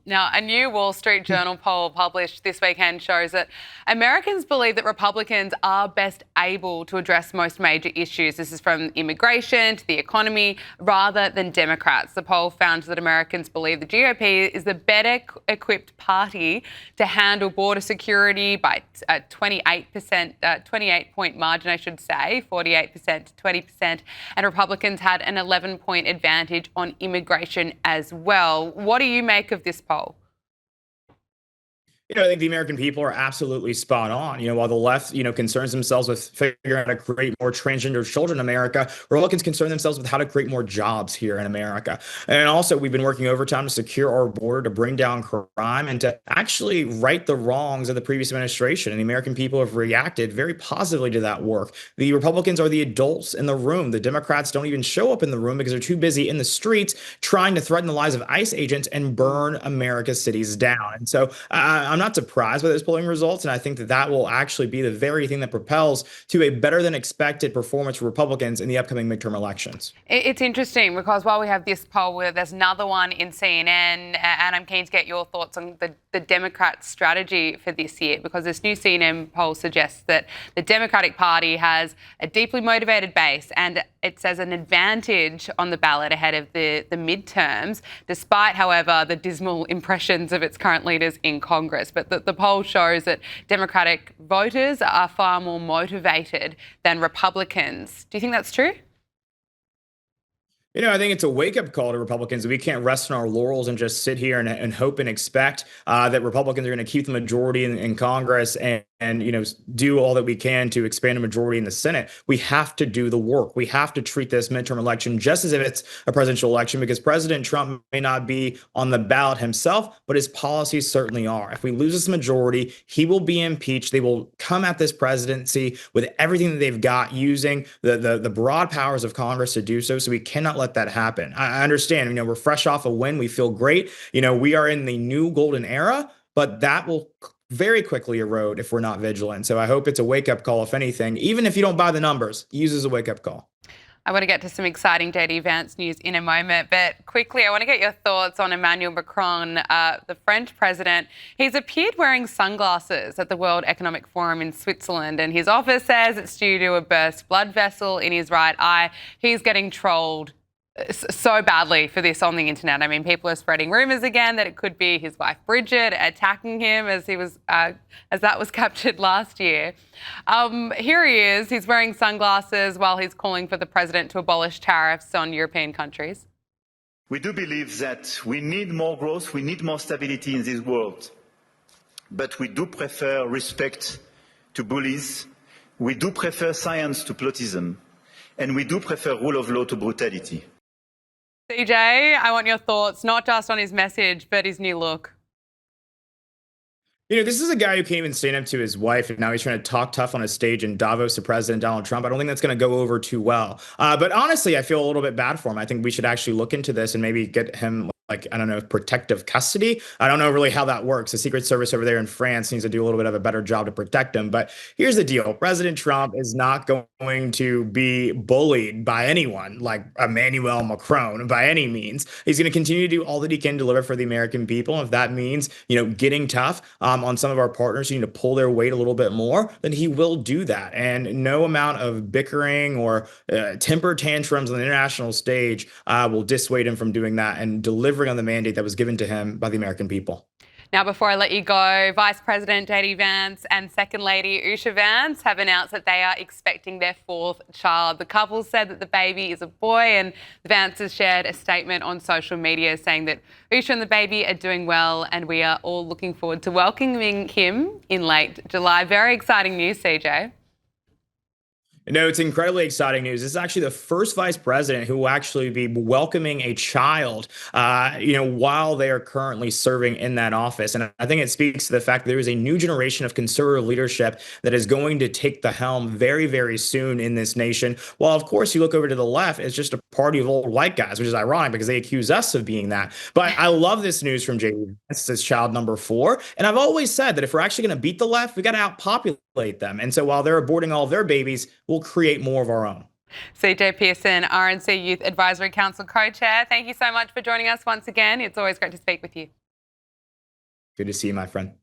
Now, a new Wall Street Journal poll published this weekend shows that Americans believe that Republicans are best able to address most major issues. This is from immigration to the economy, rather than Democrats. The poll found that Americans believe the GOP is the better equipped party to handle border security by a 28%, 28-point margin, I should say, 48% to 20%. And Republicans had an 11-point advantage on immigration as well. What do you make of this poll? I think the American people are absolutely spot on. While the left, concerns themselves with figuring out how to create more transgender children in America, Republicans concern themselves with how to create more jobs here in America. And also, we've been working overtime to secure our border, to bring down crime, and to actually right the wrongs of the previous administration. And the American people have reacted very positively to that work. The Republicans are the adults in the room. The Democrats don't even show up in the room because they're too busy in the streets trying to threaten the lives of ICE agents and burn America's cities down. And so I'm not surprised by those polling results, and I think that that will actually be the very thing that propels to a better than expected performance for Republicans in the upcoming midterm elections. It's interesting because while we have this poll, where there's another one in CNN, and I'm keen to get your thoughts on the Democrat strategy for this year, because this new CNN poll suggests that the Democratic Party has a deeply motivated base and it says an advantage on the ballot ahead of the midterms, despite, however, the dismal impressions of its current leaders in Congress. But the poll shows that Democratic voters are far more motivated than Republicans. Do you think that's true? I think it's a wake-up call to Republicans. We can't rest on our laurels and just sit here and hope and expect that Republicans are going to keep the majority in Congress and do all that we can to expand a majority in the Senate. We have to do the work. We have to treat this midterm election just as if it's a presidential election, because President Trump may not be on the ballot himself, but his policies certainly are. If we lose this majority, he will be impeached. They will come at this presidency with everything that they've got, using the broad powers of Congress to do so. So we cannot let that happen. I understand, we're fresh off a win. We feel great. We are in the new golden era, but that will very quickly erode if we're not vigilant. So I hope it's a wake-up call, if anything. Even if you don't buy the numbers, use it as a wake-up call. I want to get to some exciting JD Vance news in a moment, but quickly, I want to get your thoughts on Emmanuel Macron, the French president. He's appeared wearing sunglasses at the World Economic Forum in Switzerland, and his office says it's due to a burst blood vessel in his right eye. He's getting trolled so badly for this on the internet. I mean, people are spreading rumours again that it could be his wife Bridget attacking him as that was captured last year. Here he is. He's wearing sunglasses while he's calling for the president to abolish tariffs on European countries. We do believe that we need more growth, we need more stability in this world. But we do prefer respect to bullies, we do prefer science to plotism, and we do prefer rule of law to brutality. CJ, I want your thoughts, not just on his message, but his new look. This is a guy who can't even stand up to his wife, and now he's trying to talk tough on a stage in Davos to President Donald Trump. I don't think that's going to go over too well. But honestly, I feel a little bit bad for him. I think we should actually look into this and maybe get him, I don't know, protective custody. I don't know really how that works. The Secret Service over there in France needs to do a little bit of a better job to protect him. But here's the deal. President Trump is not going to be bullied by anyone like Emmanuel Macron by any means. He's going to continue to do all that he can deliver for the American people. And if that means, getting tough on some of our partners who need to pull their weight a little bit more, then he will do that. And no amount of bickering or temper tantrums on the international stage will dissuade him from doing that and delivering on the mandate that was given to him by the American people. Now, before I let you go, Vice President JD Vance and Second Lady Usha Vance have announced that they are expecting their fourth child. The couple said that the baby is a boy, and the Vances shared a statement on social media saying that Usha and the baby are doing well, and we are all looking forward to welcoming him in late July. Very exciting news, CJ. No, it's incredibly exciting news. This is actually the first vice president who will actually be welcoming a child, while they are currently serving in that office. And I think it speaks to the fact that there is a new generation of conservative leadership that is going to take the helm very, very soon in this nation. While, of course, you look over to the left, it's just a party of old white guys, which is ironic because they accuse us of being that. But I love this news from JD. This is child number 4. And I've always said that if we're actually going to beat the left, we got to outpopulate them. And so while they're aborting all of their babies, we'll create more of our own. CJ Pearson, RNC Youth Advisory Council co-chair, thank you so much for joining us once again. It's always great to speak with you. Good to see you, my friend.